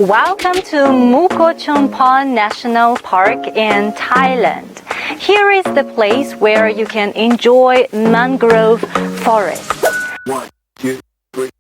Welcome to Chumphon National Park in Thailand. Here is the place where you can enjoy mangrove forests. 1, 2, 3.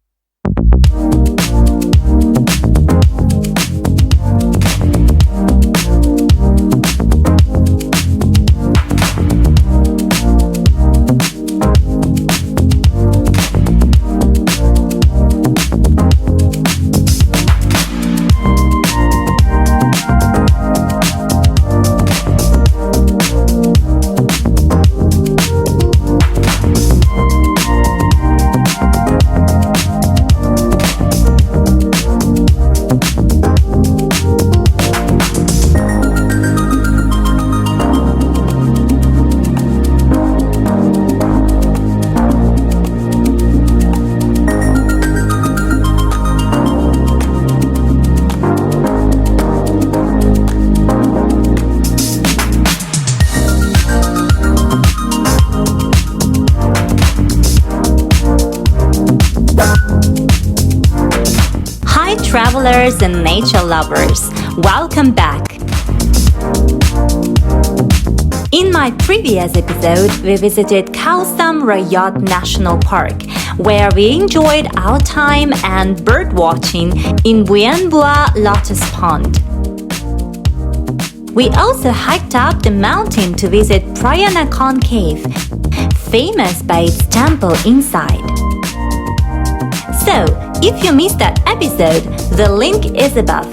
Travelers and nature lovers, welcome back. In my previous episode, we visited Khao Fa Chi National Park, where we enjoyed our time and birdwatching in Myanmar Lotus Pond. We also hiked up the mountain to visit PANARAMIC Cave, famous by its temple inside. So, if you missed that episode, the link is above.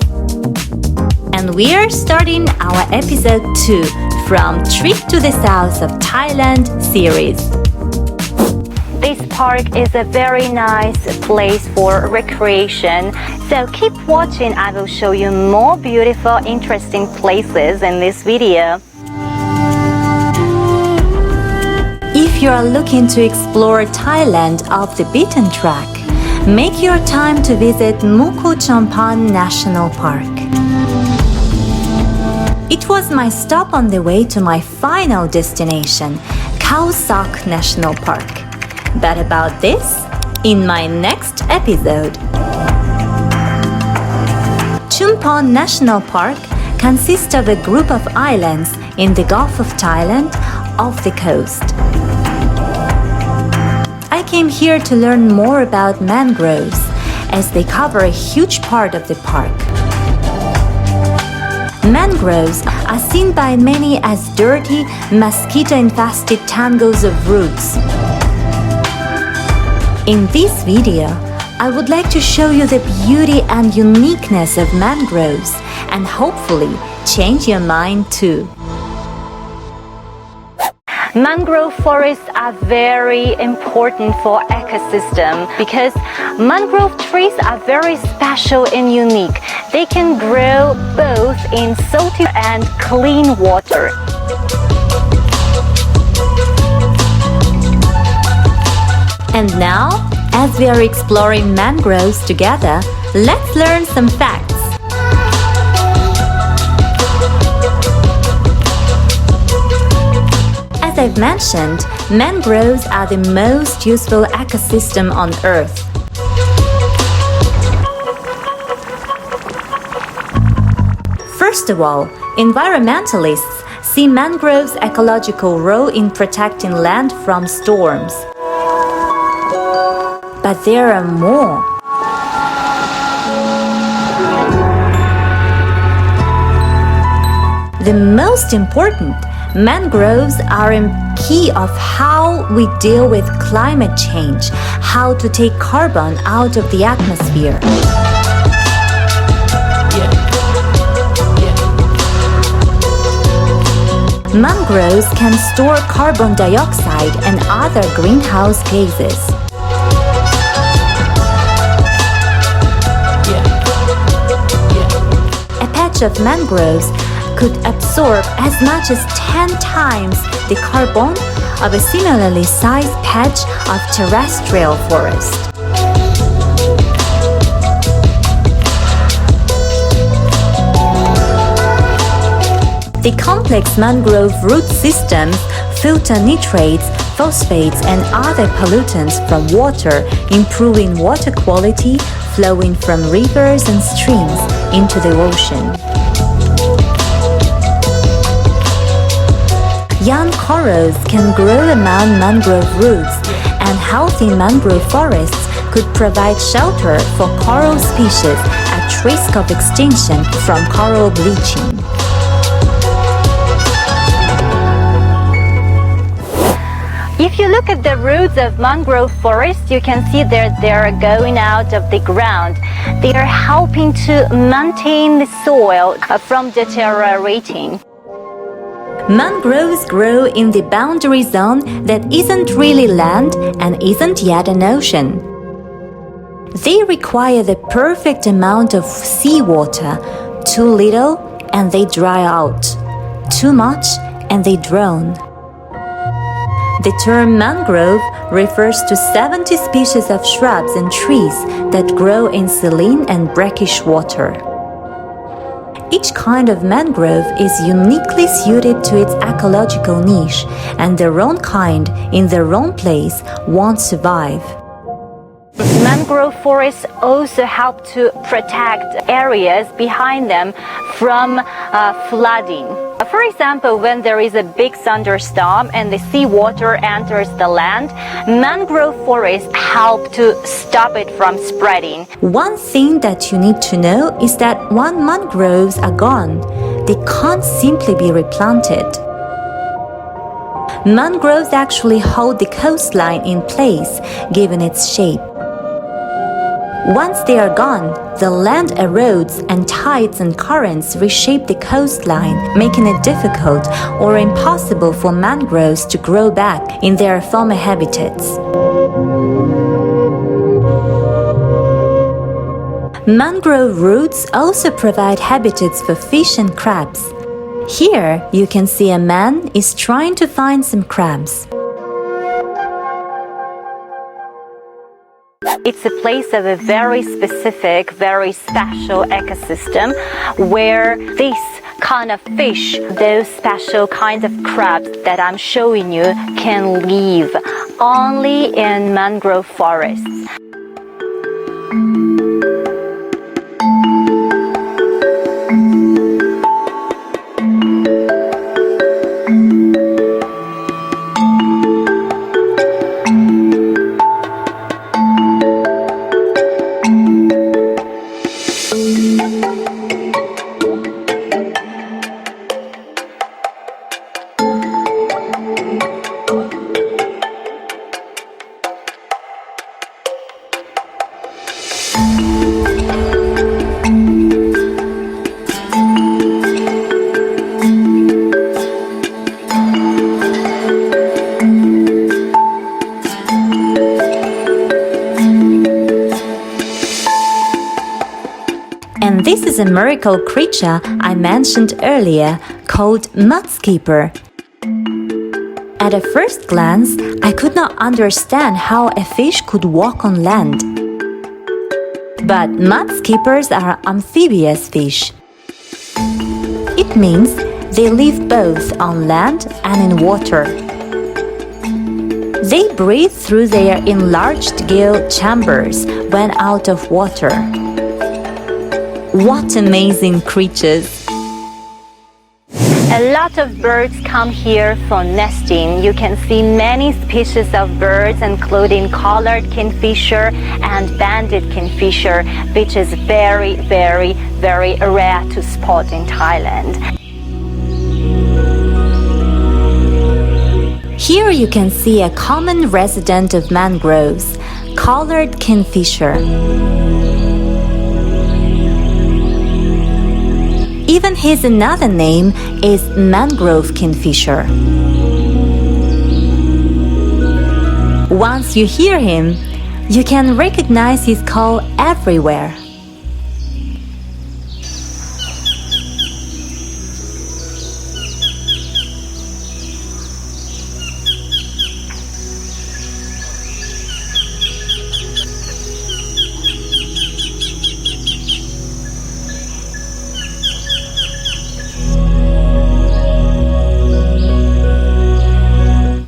And we are starting our episode 2 from Trip to the South of Thailand series. This park is a very nice place for recreation, so keep watching. I will show you more beautiful, interesting places in this video. If you are looking to explore Thailand off the beaten track, make your time to visit Chumphon National Park. It was my stop on the way to my final destination, Khao Fa Chi National Park. But about this, in my next episode. Chumphon National Park consists of a group of islands in the Gulf of Thailand off the coast. I came here to learn more about mangroves, as they cover a huge part of the park. Mangroves are seen by many as dirty, mosquito-infested tangles of roots. In this video, I would like to show you the beauty and uniqueness of mangroves and hopefully change your mind too. Mangrove forests are very important for ecosystem because mangrove trees are very special and unique. They can grow both in salty and clean water. And now, as we are exploring mangroves together, let's learn some facts. As I've mentioned, mangroves are the most useful ecosystem on Earth. First of all, environmentalists see mangroves' ecological role in protecting land from storms. But there are more. The most important, mangroves are a key of how we deal with climate change, how to take carbon out of the atmosphere. Mangroves can store carbon dioxide and other greenhouse gases. A patch of mangroves could absorb as much as 10 times the carbon of a similarly sized patch of terrestrial forest. The complex mangrove root systems filter nitrates, phosphates, and other pollutants from water, improving water quality flowing from rivers and streams, into the ocean. Young corals can grow among mangrove roots, and healthy mangrove forests could provide shelter for coral species at risk of extinction from coral bleaching. If you look at the roots of mangrove forests, you can see that they are going out of the ground. They are helping to maintain the soil from deteriorating. Mangroves grow in the boundary zone that isn't really land and isn't yet an ocean. They require the perfect amount of seawater. Too little and they dry out. Too much and they drown. The term mangrove refers to 70 species of shrubs and trees that grow in saline and brackish water. Each kind of mangrove is uniquely suited to its ecological niche, and their own kind in their own place won't survive. Mangrove forests also help to protect areas behind them from flooding. For example, when there is a big thunderstorm and the seawater enters the land, mangrove forests help to stop it from spreading. One thing that you need to know is that once mangroves are gone, they can't simply be replanted. Mangroves actually hold the coastline in place, given its shape. Once they are gone, the land erodes and tides and currents reshape the coastline, making it difficult or impossible for mangroves to grow back in their former habitats. Mangrove roots also provide habitats for fish and crabs. Here, you can see a man is trying to find some crabs. It's a place of a very specific, very special ecosystem where this kind of fish, those special kinds of crabs that I'm showing you, can live only in mangrove forests. And this is a miracle creature I mentioned earlier called Mudskipper. At a first glance, I could not understand how a fish could walk on land. But mudskippers are amphibious fish. It means they live both on land and in water. They breathe through their enlarged gill chambers when out of water. What amazing creatures! A lot of birds come here for nesting. You can see many species of birds, including collared kingfisher and banded kingfisher, which is very, very, very rare to spot in Thailand. Here you can see a common resident of mangroves, collared kingfisher. Even his another name is mangrove kingfisher. Once you hear him, you can recognize his call everywhere.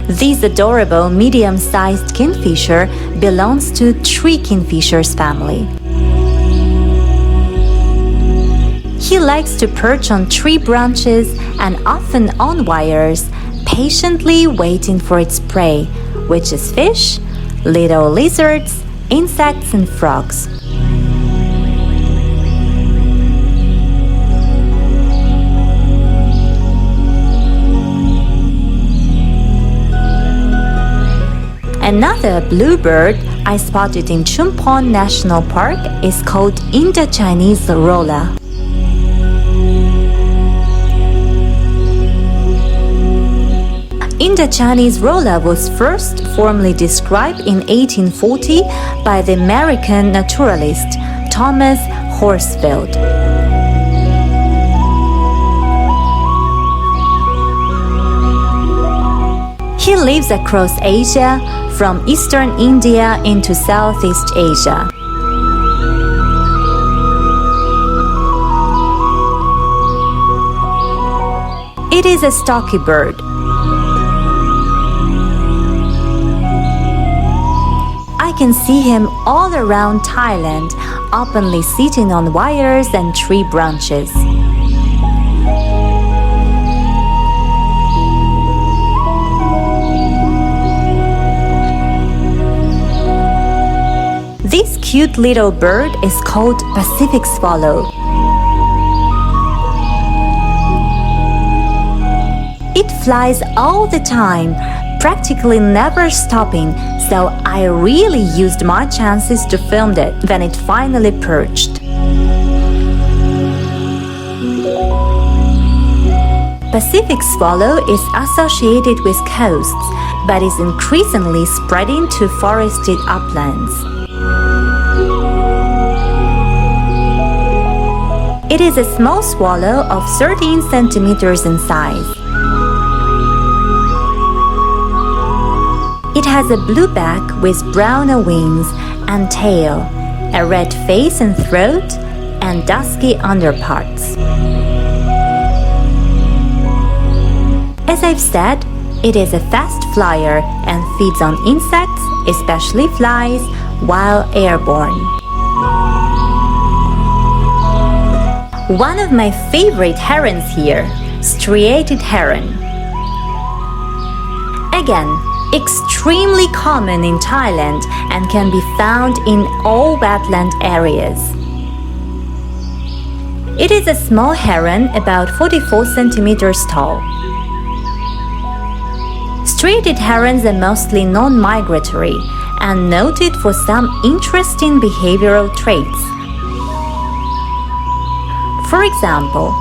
This adorable medium-sized kingfisher belongs to tree kingfishers family. He likes to perch on tree branches and often on wires, patiently waiting for its prey, which is fish, little lizards, insects, and frogs. Another bluebird I spotted in Chumphon National Park is called Indo-Chinese rolla. Indo-Chinese rolla was first formally described in 1840 by the American naturalist Thomas Horsfield. He lives across Asia, from eastern India into Southeast Asia. It is a stocky bird. I can see him all around Thailand, openly sitting on wires and tree branches. This cute little bird is called Pacific swallow. It flies all the time, practically never stopping, so I really used my chances to film it when it finally perched. Pacific swallow is associated with coasts, but is increasingly spreading to forested uplands. It is a small swallow of 13 centimeters in size. It has a blue back with browner wings and tail, a red face and throat, and dusky underparts. As I've said, it is a fast flyer and feeds on insects, especially flies, while airborne. One of my favorite herons here, striated heron. Again, extremely common in Thailand and can be found in all wetland areas. It is a small heron about 44 centimeters tall. Striated herons are mostly non-migratory and noted for some interesting behavioral traits. For example,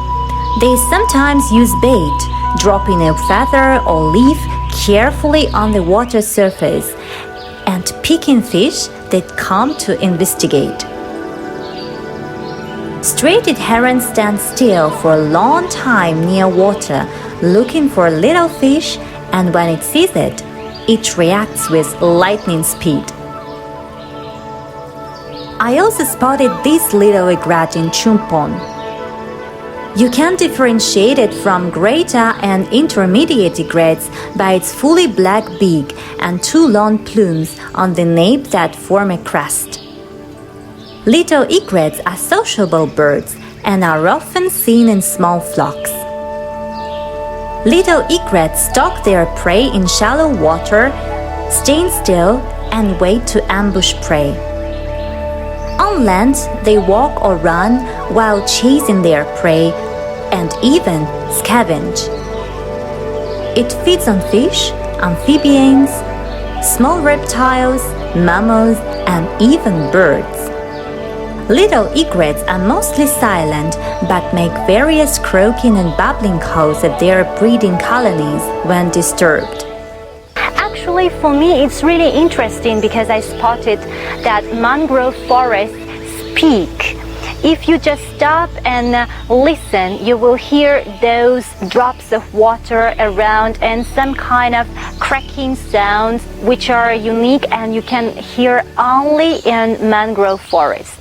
they sometimes use bait, dropping a feather or leaf carefully on the water surface, and picking fish that come to investigate. Striated herons stand still for a long time near water, looking for little fish, and when it sees it, it reacts with lightning speed. I also spotted this little egret in Chumphon. You can differentiate it from greater and intermediate egrets by its fully black beak and two long plumes on the nape that form a crest. Little egrets are sociable birds and are often seen in small flocks. Little egrets stalk their prey in shallow water, stand still, and wait to ambush prey. On land, they walk or run while chasing their prey and even scavenge. It feeds on fish, amphibians, small reptiles, mammals, and even birds. Little egrets are mostly silent but make various croaking and babbling calls at their breeding colonies when disturbed. Actually, for me, it's really interesting because I spotted that mangrove forests speak. If you just stop and listen, you will hear those drops of water around and some kind of cracking sounds which are unique and you can hear only in mangrove forests.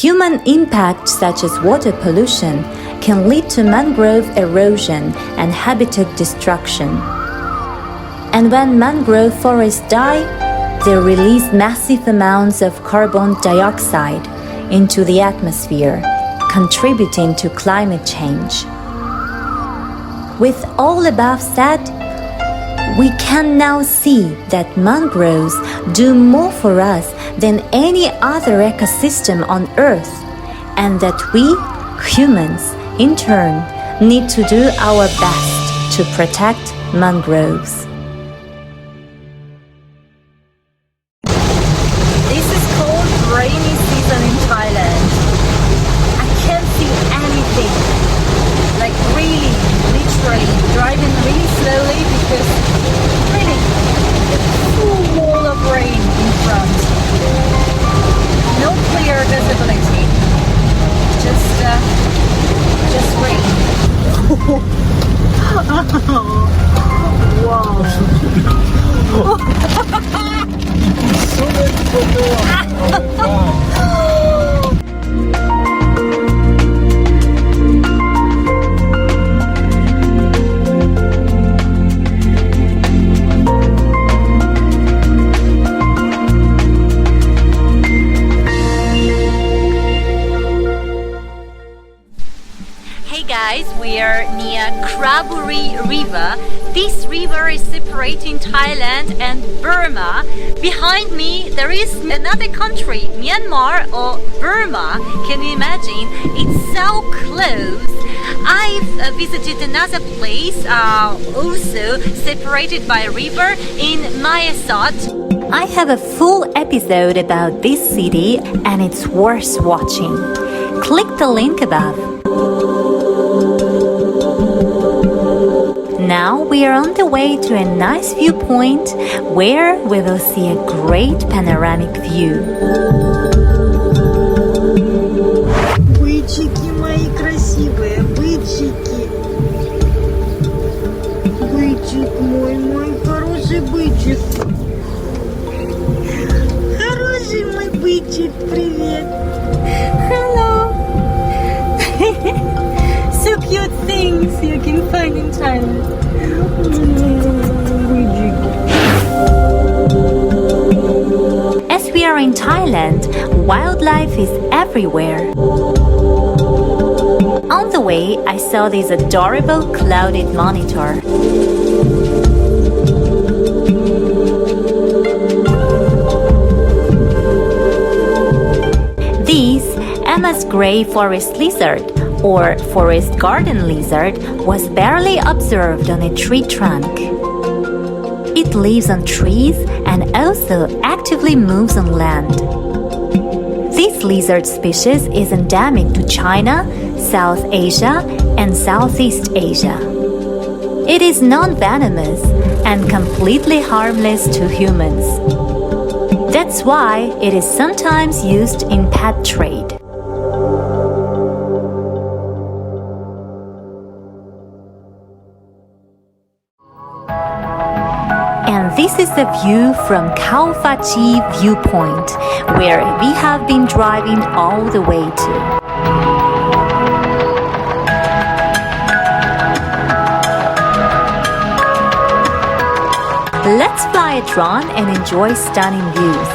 Human impacts such as water pollution can lead to mangrove erosion and habitat destruction. And when mangrove forests die, they release massive amounts of carbon dioxide into the atmosphere, contributing to climate change. With all above said, we can now see that mangroves do more for us than any other ecosystem on Earth, and that we, humans, in turn, need to do our best to protect mangroves. This is called rainy season in Thailand. I can't see anything, like really, literally, driving really slowly because really, a full wall of rain in front. No clear visibility, just rain. Wow. Hey guys, we are near Kraburi River. This river is separating Thailand and Burma. Behind me there is another country, Myanmar or Burma. Can you imagine? It's so close. I've visited another place, also separated by a river in Mayasot. I have a full episode about this city and it's worth watching. Click the link above. Now we are on the way to a nice viewpoint where we will see a great panoramic view. Бычики мои красивые, бычики. Бычик мой, мой хороший бычик. Хороший мой бычик, привет. Hello! So cute things you can find in Thailand. As we are in Thailand, wildlife is everywhere. On the way, I saw this adorable clouded monitor. This Emma's gray forest lizard, or forest garden lizard, was barely observed on a tree trunk. It lives on trees and also actively moves on land. This lizard species is endemic to China, South Asia, and Southeast Asia. It is non-venomous and completely harmless to humans. That's why it is sometimes used in pet trade. And this is the view from Khao Fa Chi Viewpoint, where we have been driving all the way to. Let's fly a drone and enjoy stunning views.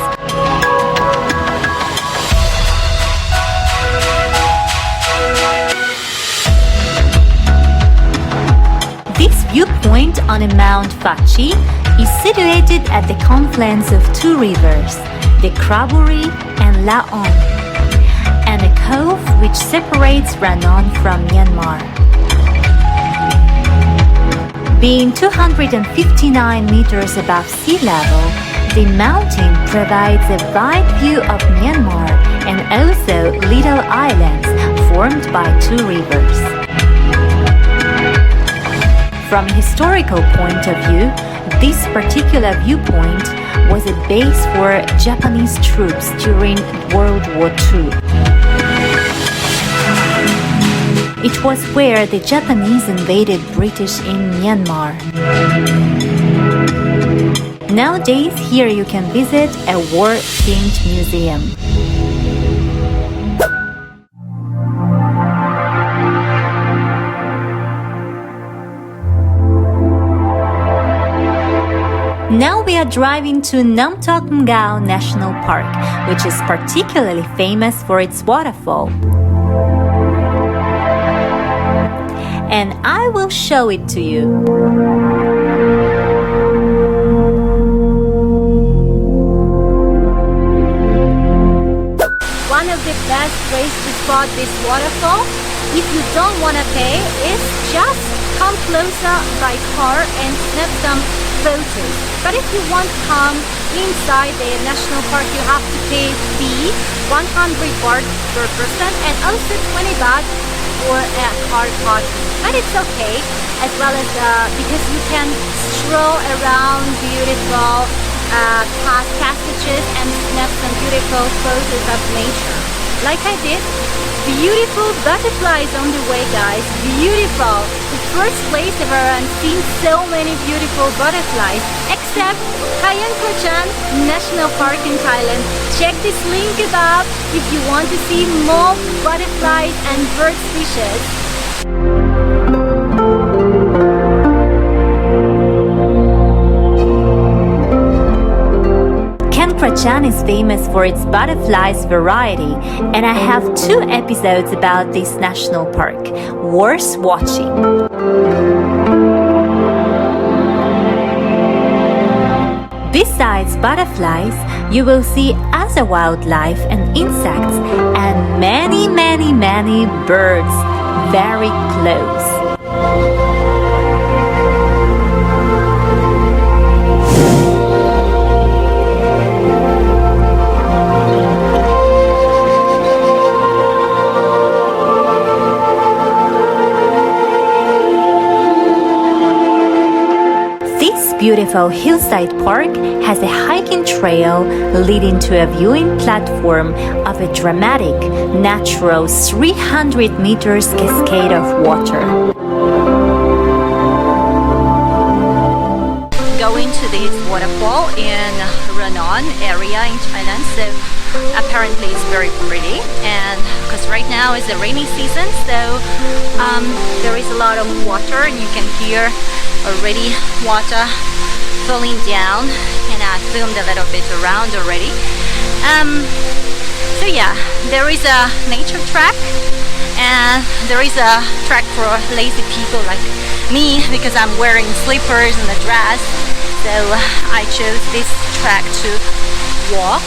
This viewpoint on a Mount Fachi is situated at the confluence of two rivers, the Kraburi and Laon, and a cove which separates Ranong from Myanmar. Being 259 meters above sea level, the mountain provides a wide view of Myanmar and also little islands formed by two rivers. From a historical point of view, this particular viewpoint was a base for Japanese troops during World War II. It was where the Japanese invaded British in Myanmar. Nowadays, here you can visit a war-themed museum. Now we are driving to Namtok Ngao National Park, which is particularly famous for its waterfall. And I will show it to you. One of the best ways to spot this waterfall, if you don't want to pay, is just come closer by car and snap some photos. But if you want to come inside the national park, you have to pay fee, 100 baht per person, and also 20 baht for a car parking. But it's okay, as well as because you can stroll around beautiful passages and snap some beautiful photos of nature. Like I did, beautiful butterflies on the way, guys. Beautiful. The first place ever and seen so many beautiful butterflies, except Khao Fa Chi National Park in Thailand. Check this link above if you want to see more butterflies and bird species. Chumphon is famous for its butterflies variety, and I have 2 episodes about this national park, worth watching. Besides butterflies, you will see other wildlife and insects and many birds very close. Beautiful hillside park has a hiking trail leading to a viewing platform of a dramatic, natural 300 meters cascade of water. Going to this waterfall in Renon area in Thailand, so apparently it's very pretty, and because right now is the rainy season, so there is a lot of water and you can hear already water falling down, and I filmed a little bit around already. So yeah, there is a nature track and there is a track for lazy people like me because I'm wearing slippers and a dress, so I chose this track to walk.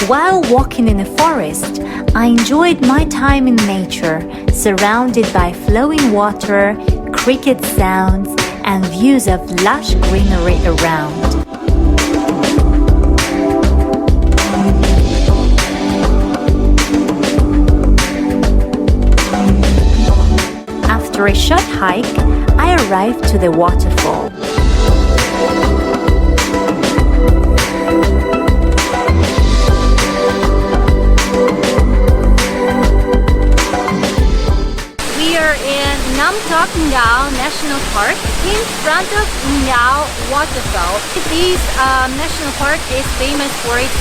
While walking in the forest, I enjoyed my time in nature, surrounded by flowing water, cricket sounds, and views of lush greenery around. After a short hike, I arrived to the waterfall. Namtok Ngao National Park in front of Ngao waterfall. This national park is famous for its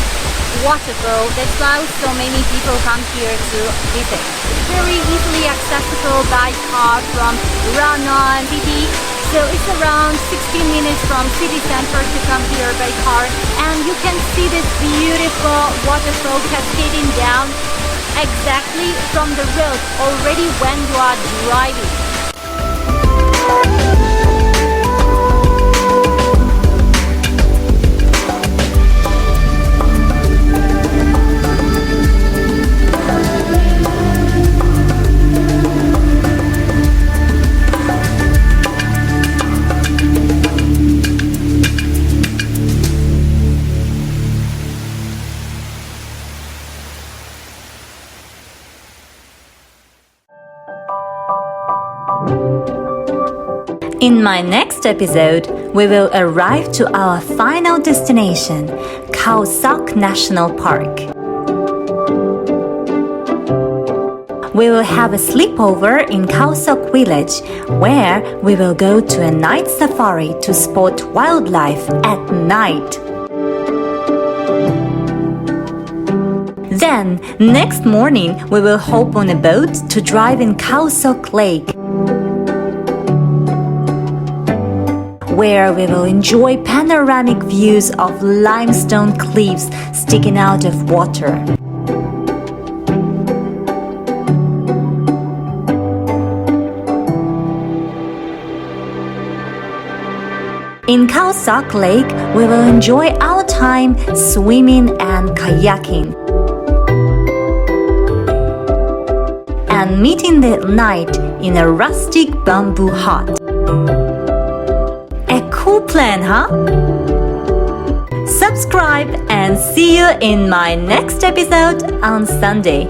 waterfall. That's why so many people come here to visit. It's very easily accessible by car from Renon city. So it's around 16 minutes from city center to come here by car. And you can see this beautiful waterfall cascading down exactly from the road already when you are driving. In my next episode, we will arrive to our final destination, Khao Fa Chi National Park. we will have a sleepover in Khao Sok village, where we will go to a night safari to spot wildlife at night. Then, next morning, we will hop on a boat to drive in Khao Sok Lake, where we will enjoy panoramic views of limestone cliffs sticking out of water. In Khao Sok Lake, we will enjoy our time swimming and kayaking, and meeting the night in a rustic bamboo hut. A cool plan, huh? Subscribe and see you in my next episode on Sunday.